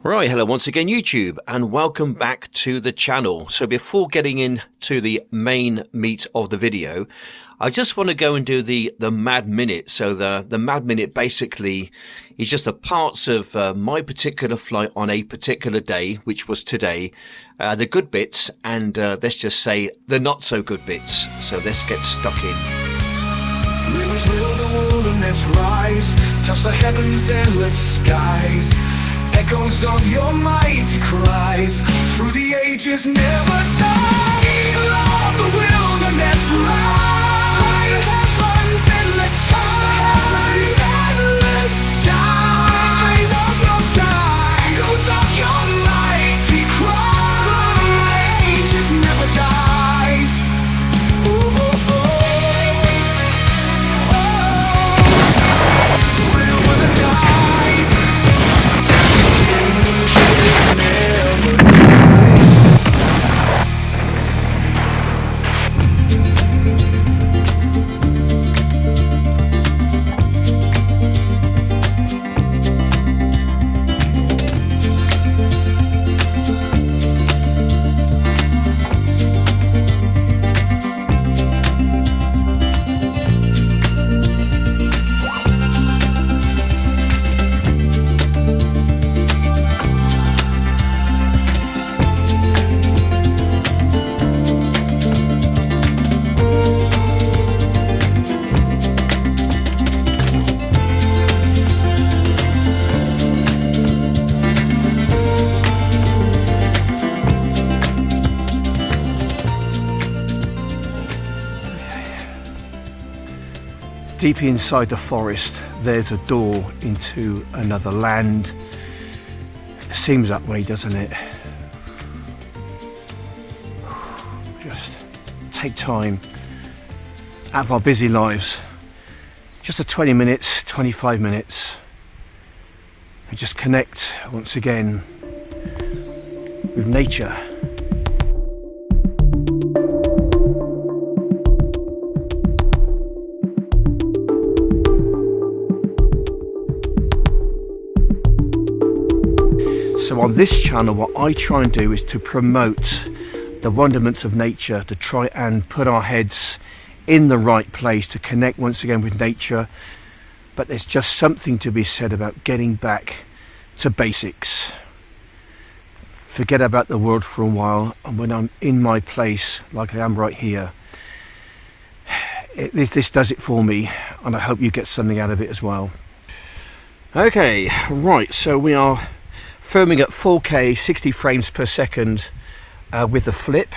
Right, hello once again YouTube, and welcome back to the channel. So before getting into the main meat of the video, I just want to go and do the Mad Minute. So the Mad Minute basically is just the parts of my particular flight on a particular day, which was today, the good bits, and let's just say the not so good bits. So let's get stuck in. Rivers will the wilderness rise, touch the heavens' endless skies. Echoes of your mighty cries, through the ages never die. Seal of the wilderness rise, touch the heavens' endless skies. Endless skies of your sky. Echoes of your mighty cries, through the ages never dies. Deep inside the forest, there's a door into another land. Seems that way, doesn't it? Just take time out of our busy lives. Just a 20 minutes, 25 minutes. And just connect once again with nature. So on this channel, what I try and do is to promote the wonderments of nature, to try and put our heads in the right place, to connect once again with nature. But there's just something to be said about getting back to basics. Forget about the world for a while, and when I'm in my place, like I am right here, this does it for me, and I hope you get something out of it as well. Okay, right, so we are filming at 4K 60 frames per second with the flip.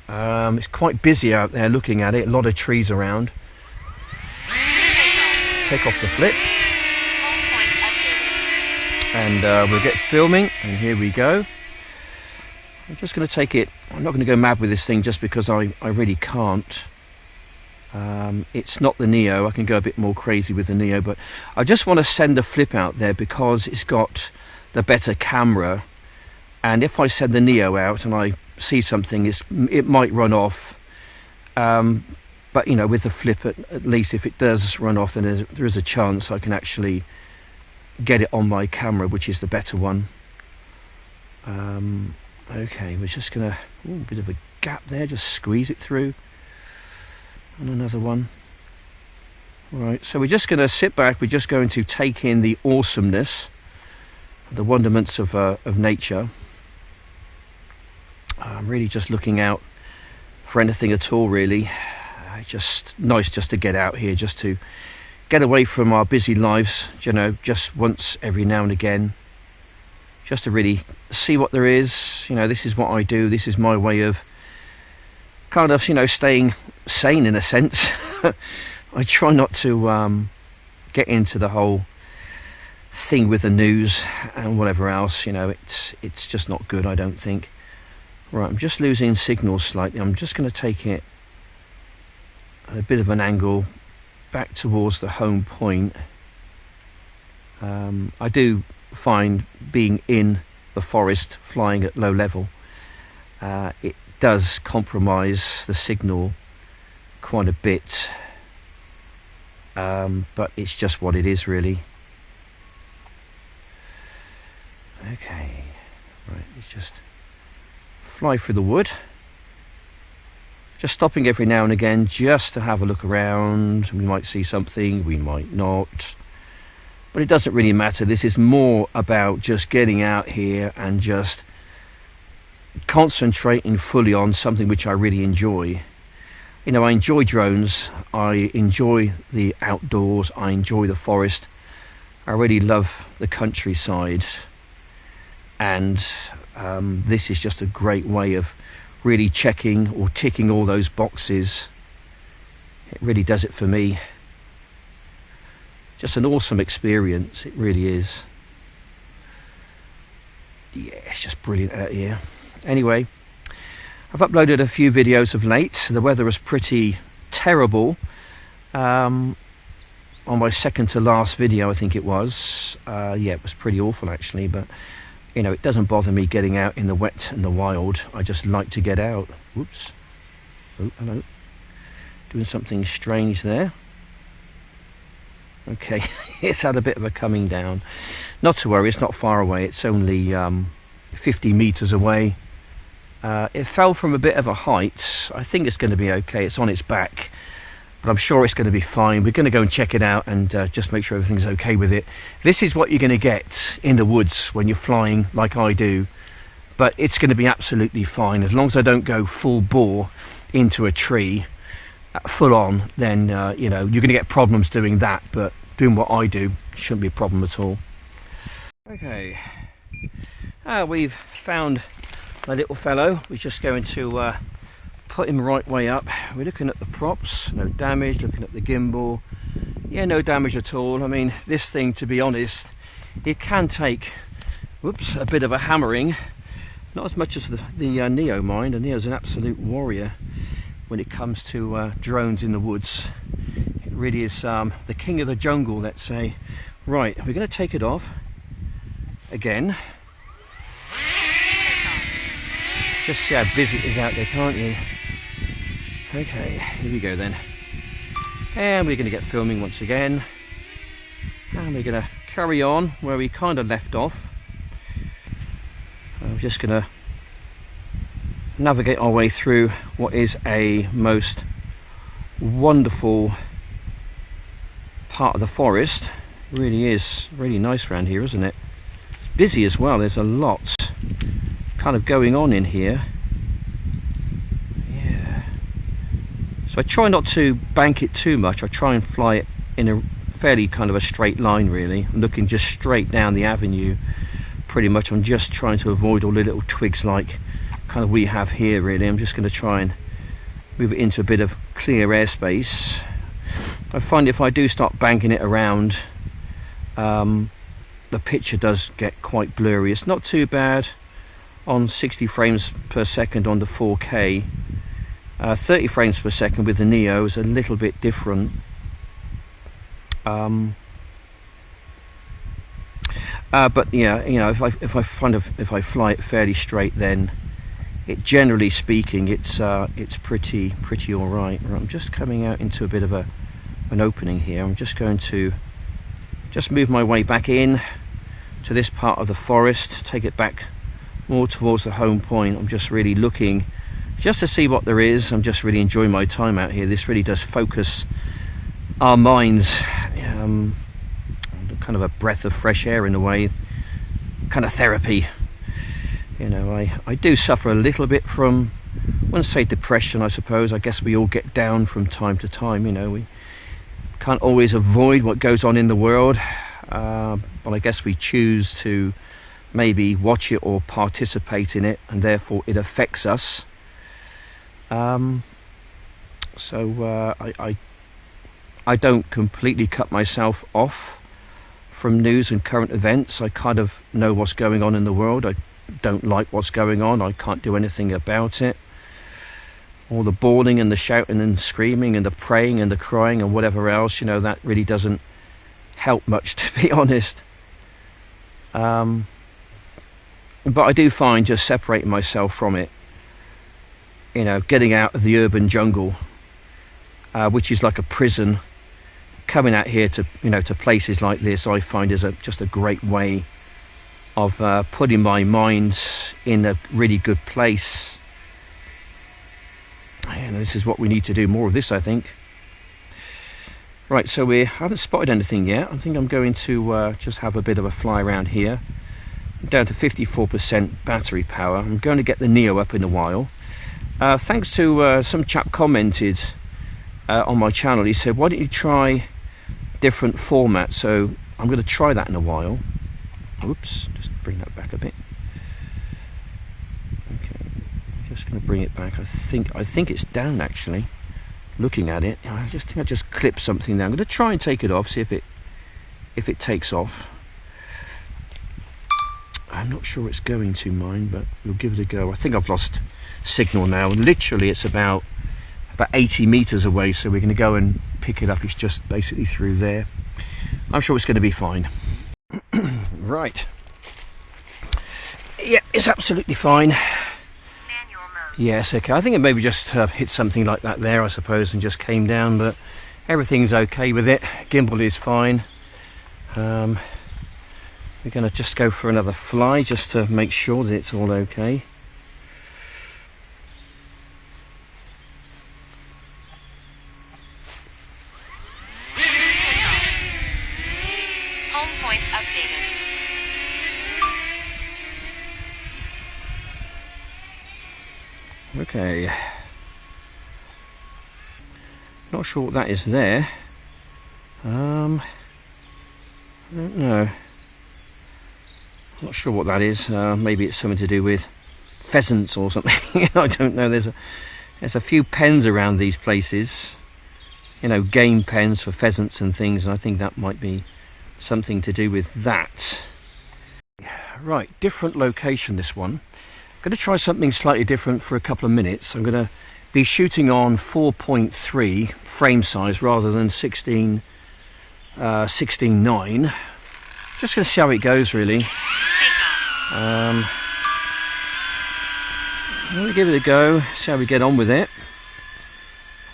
It's quite busy out there looking at it, a lot of trees around. Take off the flip and we'll get filming, and here we go. I'm just going to take it, I'm not going to go mad with this thing just because I really can't. It's not the Neo, I can go a bit more crazy with the Neo, but I just want to send the flip out there because it's got the better camera, and if I send the Neo out and I see something, it might run off, but you know, with the flip at least if it does run off, then there is a chance I can actually get it on my camera, which is the better one. Okay, we're just gonna, bit of a gap there, just squeeze it through, and another one. Right, so we're just going to sit back, we're just going to take in the awesomeness, the wonderments of nature. I'm really just looking out for anything at all, really. Just nice just to get out here, just to get away from our busy lives, you know, just once every now and again, just to really see what there is. You know, this is what I do, this is my way of kind of, you know, staying sane in a sense. I try not to get into the whole thing with the news and whatever else, you know, it's just not good, I don't think. Right, I'm just losing signal slightly. I'm just going to take it at a bit of an angle back towards the home point. I do find being in the forest, flying at low level, it does compromise the signal quite a bit, but it's just what it is, really. Okay, right, let's just fly through the wood. Just stopping every now and again just to have a look around. We might see something, we might not. But it doesn't really matter. This is more about just getting out here and just concentrating fully on something which I really enjoy. You know, I enjoy drones, I enjoy the outdoors, I enjoy the forest. I really love the countryside. And this is just a great way of really checking or ticking all those boxes. It really does it for me. Just an awesome experience, it really is. Yeah, it's just brilliant out here. Anyway, I've uploaded a few videos of late. The weather was pretty terrible on my second to last video, I think it was. Yeah, it was pretty awful actually, but you know, it doesn't bother me getting out in the wet and the wild. I just like to get out. Whoops. Oh, hello. Doing something strange there. Okay, it's had a bit of a coming down. Not to worry, it's not far away. It's only 50 meters away. It fell from a bit of a height. I think it's going to be okay. It's on its back, but I'm sure it's going to be fine. We're going to go and check it out and just make sure everything's okay with it. This is what you're going to get in the woods when you're flying like I do, but it's going to be absolutely fine. As long as I don't go full bore into a tree, full on, then you know, you're going to get problems doing that, but doing what I do shouldn't be a problem at all. Okay, we've found my little fellow. We're just going to put him right way up. We're looking at the props, no damage. Looking at the gimbal, yeah, no damage at all. I mean, this thing, to be honest, it can take, whoops, a bit of a hammering. Not as much as the Neo mind. The Neo's an absolute warrior when it comes to drones in the woods. It really is the king of the jungle, let's say. Right, we're going to take it off again. Just see how busy it is out there, can't you? Okay, here we go then. And we're going to get filming once again. And we're going to carry on where we kind of left off. I'm just going to navigate our way through what is a most wonderful part of the forest. It really is really nice around here, isn't it? Busy as well. There's a lot kind of going on in here. Yeah. So I try not to bank it too much. I try and fly it in a fairly kind of a straight line, really. I'm looking just straight down the avenue pretty much. I'm just trying to avoid all the little twigs like kind of we have here, really. I'm just going to try and move it into a bit of clear airspace. I find if I do start banking it around, the picture does get quite blurry. It's not too bad on 60 frames per second on the 4K. 30 frames per second with the Neo is a little bit different. But yeah, you know, if I fly it fairly straight, then it, generally speaking, it's pretty all right. I'm just coming out into a bit of an opening here. I'm just going to just move my way back in to this part of the forest, take it back more towards the home point. I'm just really looking just to see what there is. I'm just really enjoying my time out here. This really does focus our minds, kind of a breath of fresh air in a way, kind of therapy. You know, I do suffer a little bit from, I wouldn't say depression, I suppose. I guess we all get down from time to time. You know, we can't always avoid what goes on in the world, but I guess we choose to maybe watch it or participate in it, and therefore it affects us. So I don't completely cut myself off from news and current events. I kind of know what's going on in the world. I don't like what's going on. I can't do anything about it. All the bawling and the shouting and screaming and the praying and the crying and whatever else, you know, that really doesn't help much, to be honest. But I do find just separating myself from it, you know, getting out of the urban jungle, which is like a prison, coming out here to, you know, to places like this, I find is just a great way of putting my mind in a really good place. And this is what we need to do, more of this, I think. Right, so we haven't spotted anything yet. I think I'm going to just have a bit of a fly around here. I'm down to 54% battery power. I'm going to get the Neo up in a while. Thanks to some chap commented on my channel. He said, why don't you try different formats? So I'm going to try that in a while. Oops, just bring that back a bit. Okay, just going to bring it back. I think it's down actually. Looking at it, I just think I just clipped something there. I'm going to try and take it off, see if it takes off. I'm not sure it's going to, mind, but we'll give it a go. I think I've lost signal now. Literally, it's about 80 meters away, so we're going to go and pick it up. It's just basically through there. I'm sure it's going to be fine. Right. Yeah, it's absolutely fine. Yes, okay. I think it maybe just hit something like that there, I suppose, and just came down, but everything's okay with it. Gimbal is fine. We're going to just go for another fly just to make sure that it's all okay. Home point updated. Okay. Not sure what that is there. I don't know. Not sure what that is. Maybe it's something to do with pheasants or something. I don't know. There's a few pens around these places. You know, game pens for pheasants and things, and I think that might be something to do with that. Right, different location this one. I'm going to try something slightly different for a couple of minutes. I'm going to be shooting on 4.3 frame size rather than 16:9. Just going to see how it goes, really. I'm going to give it a go, see how we get on with it.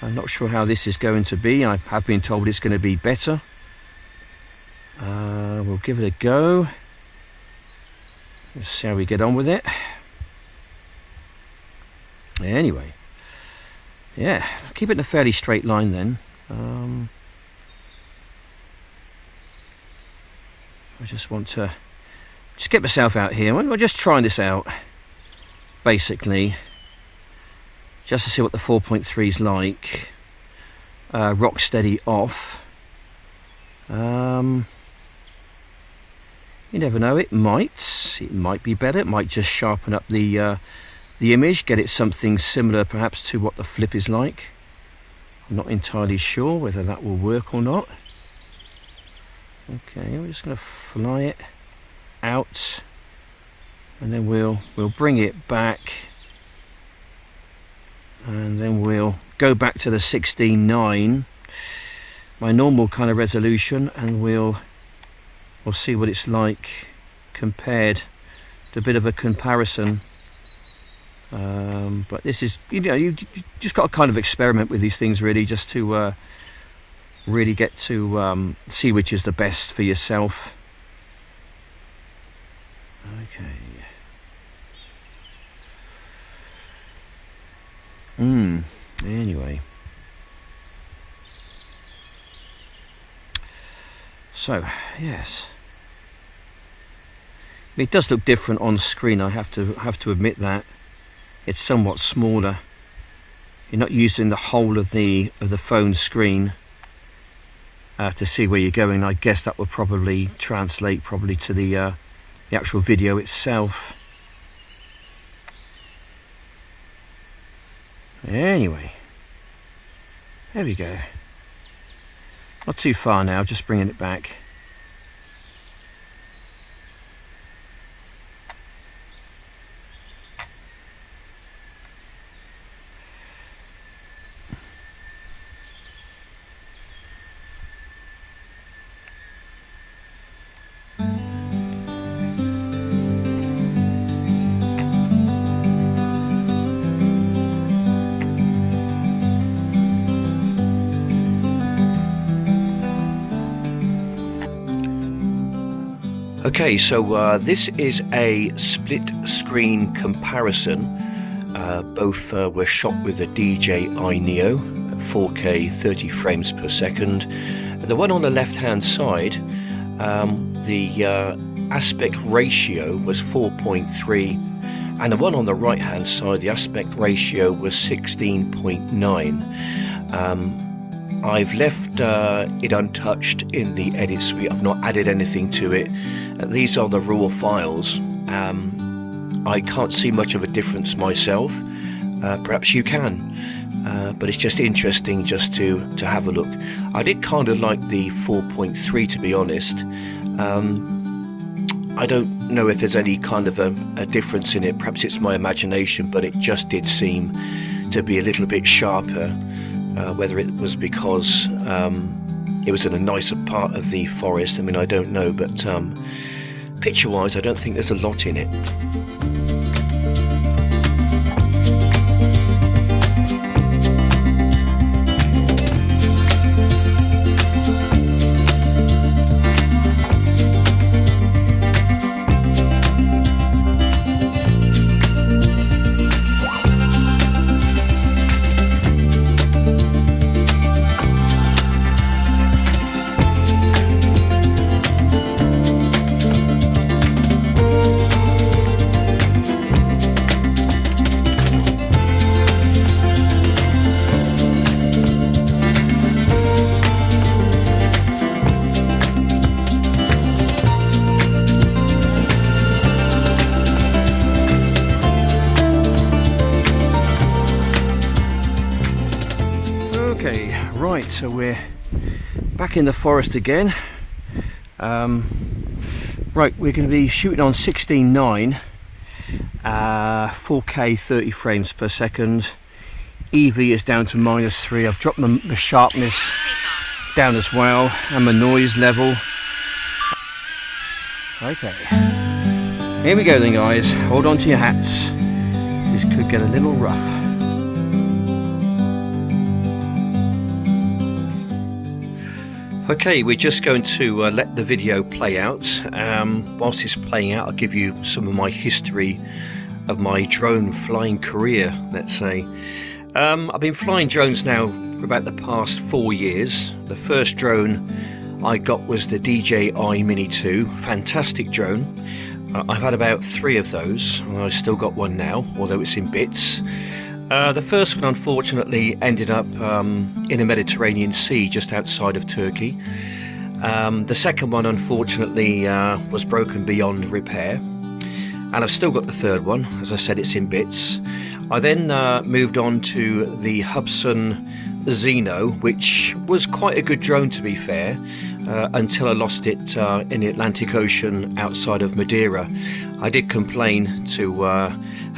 I'm not sure how this is going to be. I have been told it's going to be better. We'll give it a go. Let's see how we get on with it. Anyway, yeah, keep it in a fairly straight line then. I just want to just get myself out here. I'm just trying this out, basically, just to see what the 4.3 is like. Rock steady off. You never know, it might be better. It might just sharpen up the image, get it something similar perhaps to what the flip is like. I'm not entirely sure whether that will work or not. Okay, we're just going to fly it out, and then we'll bring it back, and then we'll go back to the 16:9, my normal kind of resolution, and we'll see what it's like compared to a bit of a comparison. But this is, you know, you just got to kind of experiment with these things, really, just to really get to see which is the best for yourself. Okay. Anyway. So, yes. I mean, it does look different on screen, I have to admit that. It's somewhat smaller. You're not using the whole of the phone screen to see where you're going. I guess that will probably translate to the actual video itself. Anyway, there we go. Not too far now, just bringing it back. Okay, so this is a split screen comparison. Both were shot with the DJI Neo at 4K 30 frames per second. The one on the left hand side, the aspect ratio was 4.3, and the one on the right hand side, the aspect ratio was 16.9. I've left it untouched in the edit suite. I've not added anything to it. These are the raw files. I can't see much of a difference myself. Perhaps you can, but it's just interesting just to have a look. I did kind of like the 4.3, to be honest. I don't know if there's any kind of a difference in it. Perhaps it's my imagination, but it just did seem to be a little bit sharper. Whether it was because it was in a nicer part of the forest, I mean, I don't know, but picture-wise, I don't think there's a lot in it. Right, so we're back in the forest again. Right, we're going to be shooting on 16:9, 4K 30 frames per second. EV is down to -3. I've dropped the sharpness down as well, and my noise level. Okay, here we go then, guys. Hold on to your hats. This could get a little rough. Okay, we're just going to let the video play out. Whilst it's playing out, I'll give you some of my history of my drone flying career, let's say. I've been flying drones now for about the past 4 years. The first drone I got was the DJI Mini 2, fantastic drone. I've had about 3 of those, and I've still got one now, although it's in bits. The first one unfortunately ended up in the Mediterranean Sea just outside of Turkey. The second one unfortunately was broken beyond repair, and I've still got the third one. As I said, it's in bits. I then moved on to the Hubsan Zeno, which was quite a good drone, to be fair, until I lost it in the Atlantic Ocean outside of Madeira. I did complain to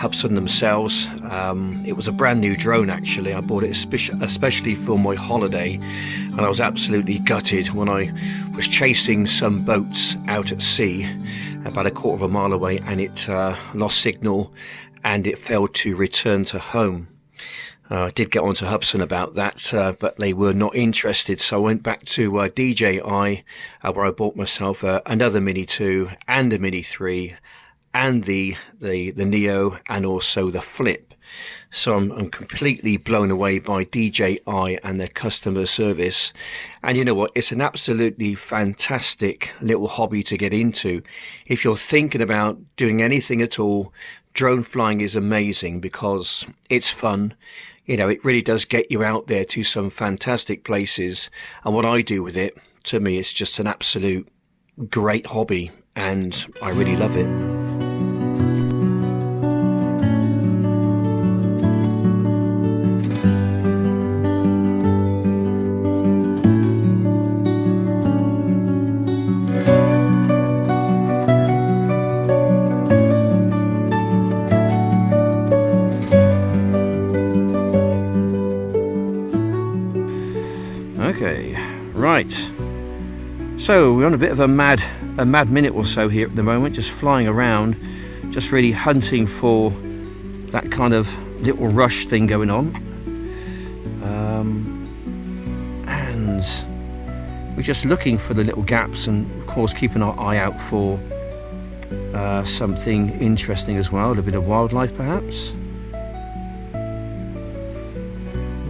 Hubsan themselves. It was a brand new drone, actually. I bought it especially for my holiday, and I was absolutely gutted when I was chasing some boats out at sea about a quarter of a mile away, and it lost signal and it failed to return to home. I did get on to Hubsan about that, but they were not interested, so I went back to DJI, where I bought myself another Mini 2 and a Mini 3 and the Neo and also the Flip. So I'm completely blown away by DJI and their customer service. And you know what, it's an absolutely fantastic little hobby to get into. If you're thinking about doing anything at all, drone flying is amazing because it's fun. You know, it really does get you out there to some fantastic places. And what I do with it, to me, it's just an absolute great hobby, and I really love it. Okay, right. So we're on a bit of a mad minute or so here at the moment, just flying around, just really hunting for that kind of little rush thing going on. And we're just looking for the little gaps, and of course keeping our eye out for something interesting as well, a little bit of wildlife perhaps.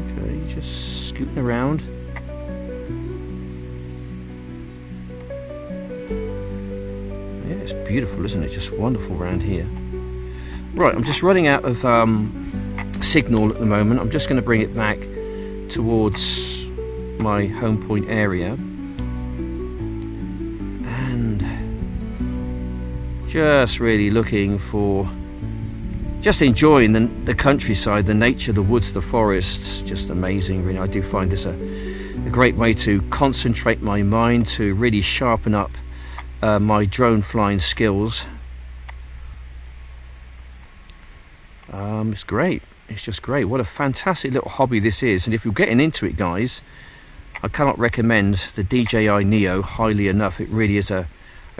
Okay, just scooting around. Yeah, it's beautiful, isn't it? Just wonderful around here. Right, I'm just running out of signal at the moment. I'm just going to bring it back towards my home point area and just really looking for, just enjoying the countryside, the nature, the woods, the forests. Just amazing, really. I do find this a great way to concentrate my mind, to really sharpen up my drone flying skills. It's great. It's just great. What a fantastic little hobby this is. And if you're getting into it, guys, I cannot recommend the DJI Neo highly enough. It really is a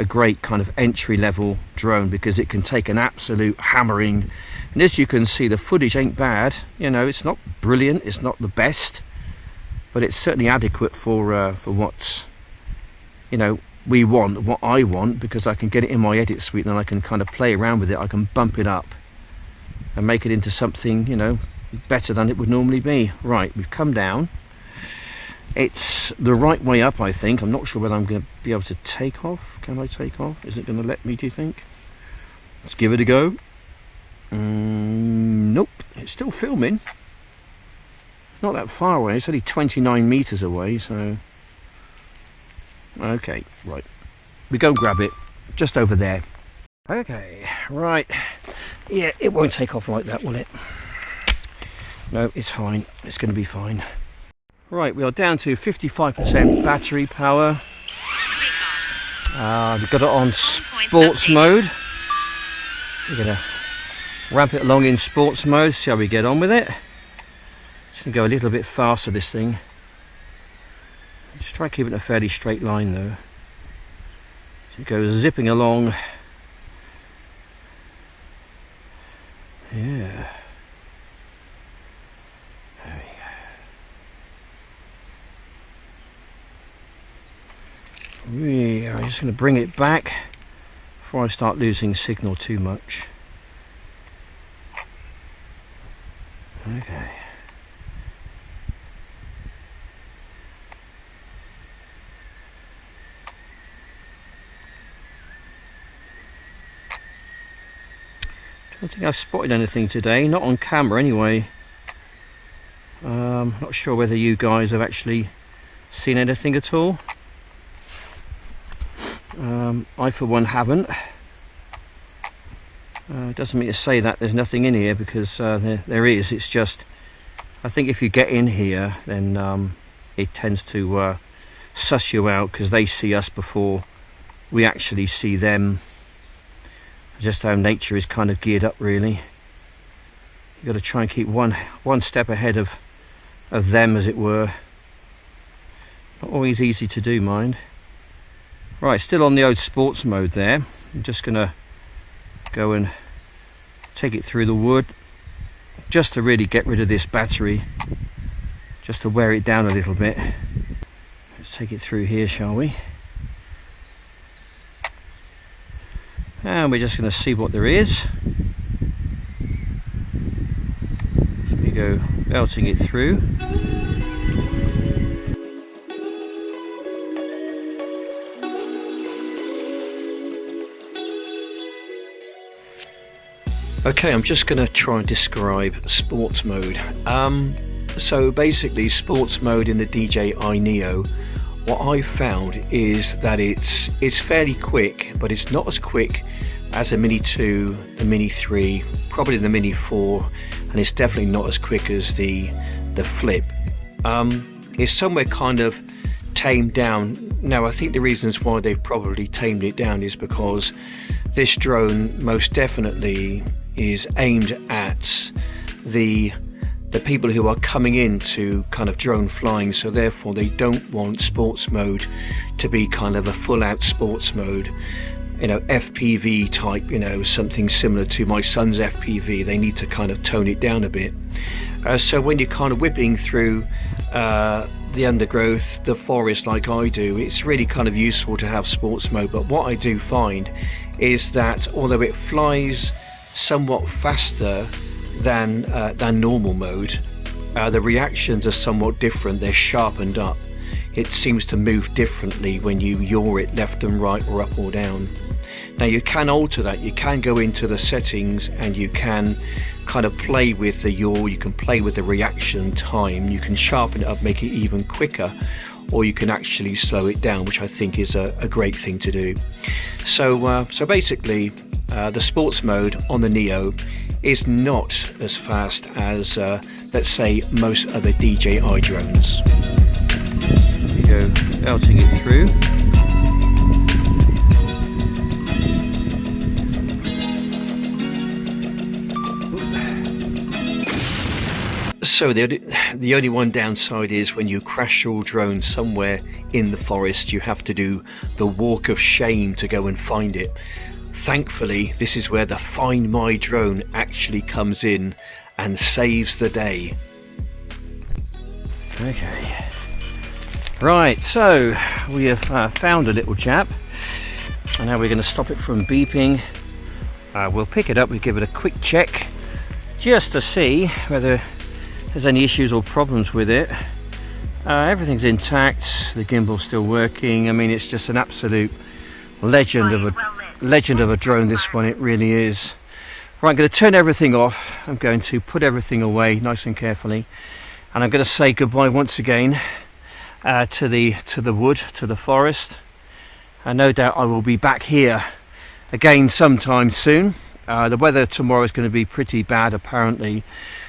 great kind of entry level drone because it can take an absolute hammering. And as you can see, the footage ain't bad. You know, it's not brilliant, it's not the best, but it's certainly adequate for what, you know, we want, what I want, because I can get it in my edit suite and I can kind of play around with it. I can bump it up and make it into something, you know, better than it would normally be. Right, we've come down. It's the right way up, I think. I'm not sure whether I'm going to be able to take off. Can I take off? Is it going to let me, do you think? Let's give it a go. Nope, it's still filming. Not that far away. It's only 29 meters away, so okay, right. We go and grab it just over there. Okay, right. Yeah, it won't take off like that, will it? No, it's fine. It's going to be fine. Right, we are down to 55% battery power. We've got it on sports mode. We're going to ramp it along in sports mode, see how we get on with it. Just going to go a little bit faster, this thing. Just try keeping a fairly straight line though. So it goes zipping along. Yeah. There we go. I'm just going to bring it back before I start losing signal too much. Okay. I don't think I've spotted anything today, not on camera anyway. Not sure whether you guys have actually seen anything at all. I for one haven't. Doesn't mean to say that there's nothing in here, because there is. It's just, I think if you get in here, then it tends to suss you out, because they see us before we actually see them. Just how nature is kind of geared up, really. You've got to try and keep one step ahead of them, as it were. Not always easy to do, mind. Right, still on the old sports mode there. I'm just going to go and take it through the wood, just to really get rid of this battery, just to wear it down a little bit. Let's take it through here, shall we? And we're just going to see what there is. So we go belting it through. Okay, I'm just going to try and describe sports mode. So basically, sports mode in the DJI Neo, what I've found is that it's fairly quick, but it's not as quick as the Mini 2, the Mini 3, probably the Mini 4, and it's definitely not as quick as the Flip. It's somewhere kind of tamed down. Now, I think the reasons why they've probably tamed it down is because this drone most definitely is aimed at the people who are coming into kind of drone flying, so therefore they don't want sports mode to be kind of a full out sports mode, you know, FPV type, you know, something similar to my son's FPV. They need to kind of tone it down a bit. So when you're kind of whipping through the undergrowth, the forest like I do, it's really kind of useful to have sports mode. But what I do find is that although it flies somewhat faster than normal mode, the reactions are somewhat different. They're sharpened up. It seems to move differently when you yaw it left and right or up or down. Now you can alter that. You can go into the settings and you can kind of play with the yaw, you can play with the reaction time, you can sharpen it up, make it even quicker, or you can actually slow it down, which I think is a great thing to do. So basically the sports mode on the Neo is not as fast as let's say most other DJI drones. Here we go, belting it through. So the only one downside is when you crash your drone somewhere in the forest, you have to do the walk of shame to go and find it. Thankfully, this is where the Find My Drone actually comes in and saves the day. Okay. Right, so we have found a little chap, and now we're going to stop it from beeping. We'll pick it up, we'll give it a quick check just to see whether there's any issues or problems with it. Everything's intact, the gimbal's still working. I mean, it's just an absolute legend of a drone, this one, it really is. Right, I'm going to turn everything off. I'm going to put everything away nice and carefully, and I'm going to say goodbye once again to the wood, to the forest. And no doubt I will be back here again sometime soon. The weather tomorrow is going to be pretty bad apparently.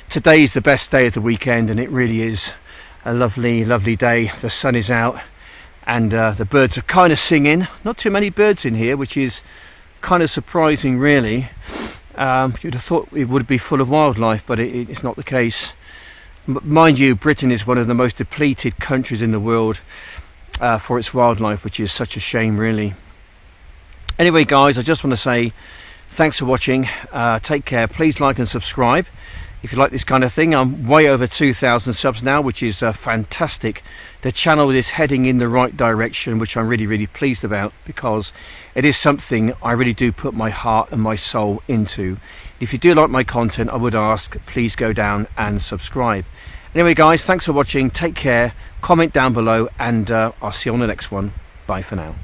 Today's the best day of the weekend, and it really is a lovely day. The sun is out and the birds are kind of singing. Not too many birds in here, which is kind of surprising really. You'd have thought it would be full of wildlife, but it's not the case. Mind you, Britain is one of the most depleted countries in the world for its wildlife, which is such a shame really. Anyway guys, I just want to say thanks for watching. Take care, please like and subscribe if you like this kind of thing. I'm way over 2,000 subs now, which is fantastic. The channel is heading in the right direction, which I'm really pleased about, because it is something I really do put my heart and my soul into. If you do like my content, I would ask, please go down and subscribe. Anyway guys, thanks for watching, take care, comment down below, and I'll see you on the next one. Bye for now.